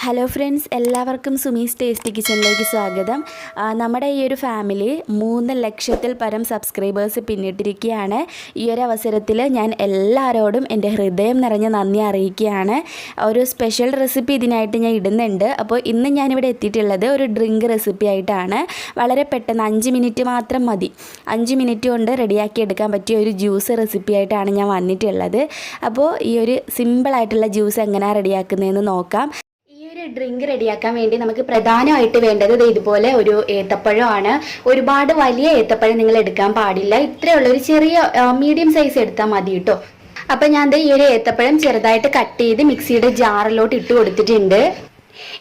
Hello friends, എല്ലാവർക്കും Sumi's tasty കിച്ചണിലേക്ക് സ്വാഗതം. നമ്മുടെ ഈ ഒരു ഫാമിലി 3 ലക്ഷത്തിൽ പരം സബ്സ്ക്രൈബേഴ്സ് പിന്നിട്ടിരിക്കുകയാണ്. ഈ ഒരു അവസരത്തിൽ ഞാൻ എല്ലാവരോടും എൻ്റെ ഹൃദയം നിറഞ്ഞ നന്ദി അറിയിക്കുകയാണ്. ഒരു സ്പെഷ്യൽ റെസിപ്പി ഇതിനായിട്ട് ഞാൻ ഇടുന്നുണ്ട്. അപ്പോൾ ഇന്ന് ഞാനിവിടെ എത്തിയിട്ടുള്ളത് ഒരു ഡ്രിങ്ക് റെസിപ്പി ആയിട്ടാണ്. വളരെ പെട്ടെന്ന് 5 മിനിറ്റ് മാത്രം മതി. 5 മിനിറ്റ് കൊണ്ട് റെഡിയാക്കി എടുക്കാൻ പറ്റിയ ഒരു ജ്യൂസ് റെസിപ്പി ആയിട്ടാണ് ഞാൻ വന്നിട്ടുള്ളത്. അപ്പോൾ ഈ ഒരു സിമ്പിളായിട്ടുള്ള ജ്യൂസ് എങ്ങനെയാണ് റെഡിയാക്കുന്നതെന്ന് നോക്കാം. ഡ്രിങ്ക് റെഡിയാക്കാൻ വേണ്ടി നമുക്ക് പ്രധാനമായിട്ട് വേണ്ടത് ഇതുപോലെ ഒരു ഏത്തപ്പഴമാണ്. ഒരുപാട് വലിയ ഏത്തപ്പഴം നിങ്ങൾ എടുക്കാൻ പാടില്ല. ഇത്രയുള്ള ഒരു ചെറിയ മീഡിയം സൈസ് എടുത്താൽ മതി കേട്ടോ. അപ്പം ഞാൻ ഈ ഒരു ഏത്തപ്പഴം ചെറുതായിട്ട് കട്ട് ചെയ്ത് മിക്സിയുടെ ജാറിലോട്ട് ഇട്ട് കൊടുത്തിട്ടുണ്ട്.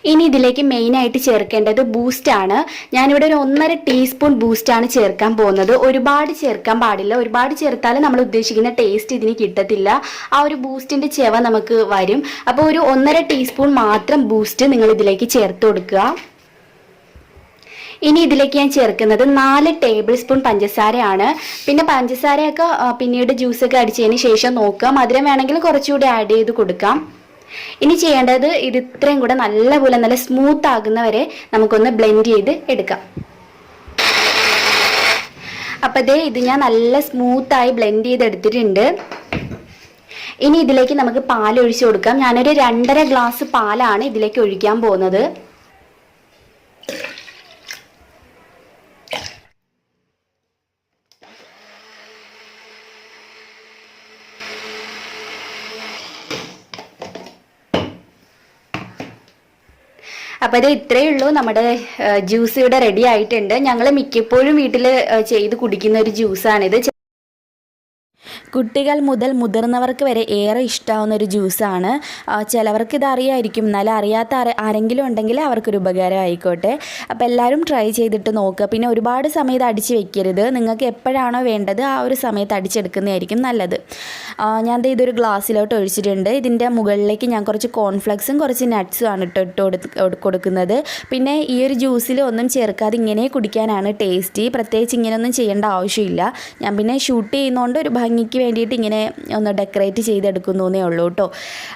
ഇനി ഇതിലേക്ക് മെയിനായിട്ട് ചേർക്കേണ്ടത് ബൂസ്റ്റാണ്. ഞാനിവിടെ ഒരു 1.5 ടീസ്പൂൺ ബൂസ്റ്റാണ് ചേർക്കാൻ പോകുന്നത്. ഒരുപാട് ചേർക്കാൻ പാടില്ല. ഒരുപാട് ചേർത്താൽ നമ്മൾ ഉദ്ദേശിക്കുന്ന ടേസ്റ്റ് ഇതിന് കിട്ടത്തില്ല. ആ ഒരു ബൂസ്റ്റിൻ്റെ ചെവ നമുക്ക് വരും. അപ്പോൾ ഒരു 1.5 ടീസ്പൂൺ മാത്രം ബൂസ്റ്റ് നിങ്ങൾ ഇതിലേക്ക് ചേർത്ത് കൊടുക്കുക. ഇനി ഇതിലേക്ക് ഞാൻ ചേർക്കുന്നത് 4 ടേബിൾ സ്പൂൺ പഞ്ചസാരയാണ്. പിന്നെ പഞ്ചസാരയൊക്കെ പിന്നീട് ജ്യൂസൊക്കെ അടിച്ചതിന് ശേഷം നോക്കുക. മധുരം വേണമെങ്കിൽ കുറച്ചുകൂടി ആഡ് ചെയ്ത് കൊടുക്കാം. ഇനി ചെയ്യേണ്ടത് ഇത് ഇത്രയും കൂടെ നല്ലപോലെ നല്ല സ്മൂത്ത് ആകുന്നവരെ നമുക്കൊന്ന് ബ്ലെൻഡ് ചെയ്ത് എടുക്കാം. അപ്പോൾ ഇത് ഞാൻ നല്ല സ്മൂത്തായി ബ്ലെൻഡ് ചെയ്ത് എടുത്തിട്ടുണ്ട്. ഇനി ഇതിലേക്ക് നമുക്ക് പാൽ ഒഴിച്ചു കൊടുക്കാം. ഞാനൊരു 2.5 ഗ്ലാസ് പാലാണ് ഇതിലേക്ക് ഒഴിക്കാൻ പോകുന്നത്. അപ്പോൾ ഇത്രയേ ഉള്ളൂ. നമ്മുടെ ജ്യൂസ് ഇവിടെ റെഡി ആയിട്ടുണ്ട്. ഞങ്ങൾ മിക്കപ്പോഴും വീട്ടിൽ ചെയ്ത് കുടിക്കുന്ന ഒരു ജ്യൂസാണിത്. കുട്ടികൾ മുതൽ മുതിർന്നവർക്ക് വരെ ഏറെ ഇഷ്ടമാവുന്ന ഒരു ജ്യൂസാണ്. ചിലവർക്ക് ഇത് അറിയായിരിക്കും, എന്നാലും അറിയാത്ത ആരെങ്കിലും ഉണ്ടെങ്കിൽ അവർക്കൊരു ഉപകാരം ആയിക്കോട്ടെ. അപ്പോൾ എല്ലാവരും ട്രൈ ചെയ്തിട്ട് നോക്കുക. പിന്നെ ഒരുപാട് സമയത്ത് അടിച്ച് വെക്കരുത്. നിങ്ങൾക്ക് എപ്പോഴാണോ വേണ്ടത് ആ ഒരു സമയത്ത് അടിച്ചെടുക്കുന്നതായിരിക്കും നല്ലത്. ഞാൻ ഇതൊരു ഗ്ലാസ്സിലോട്ട് ഒഴിച്ചിട്ടുണ്ട്. ഇതിൻ്റെ മുകളിലേക്ക് ഞാൻ കുറച്ച് കോൺഫ്ലെക്സും കുറച്ച് നട്ട്സും ആണ് ഇട്ട് കൊടുക്കുന്നത്. പിന്നെ ഈ ഒരു ജ്യൂസിൽ ഒന്നും ചേർക്കാതെ ഇങ്ങനെ കുടിക്കാനാണ് ടേസ്റ്റി. പ്രത്യേകിച്ച് ഇങ്ങനെയൊന്നും ചെയ്യേണ്ട ആവശ്യമില്ല. ഞാൻ പിന്നെ ഷൂട്ട് ചെയ്യുന്നതുകൊണ്ട് ഒരു ഭംഗിക്ക് വേണ്ടിയിട്ട് ഇങ്ങനെ ഒന്ന് ഡെക്കറേറ്റ് ചെയ്തെടുക്കുന്നേ ഉള്ളൂ കേട്ടോ.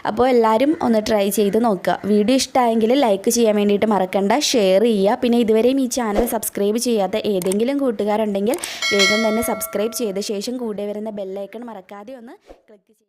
അപ്പോൾ എല്ലാവരും ഒന്ന് ട്രൈ ചെയ്ത് നോക്കുക. വീഡിയോ ഇഷ്ടമായെങ്കിൽ ലൈക്ക് ചെയ്യാൻ വേണ്ടിയിട്ട് മറക്കണ്ട, ഷെയർ ചെയ്യുക. പിന്നെ ഇതുവരെയും ഈ ചാനൽ സബ്സ്ക്രൈബ് ചെയ്യാത്ത ഏതെങ്കിലും കൂട്ടുകാരുണ്ടെങ്കിൽ വേഗം തന്നെ സബ്സ്ക്രൈബ് ചെയ്ത ശേഷം കൂടെ വരുന്ന ബെല്ലൈക്കൺ മറക്കാതെ ഒന്ന് ക്ലിക്ക് ചെയ്യുക.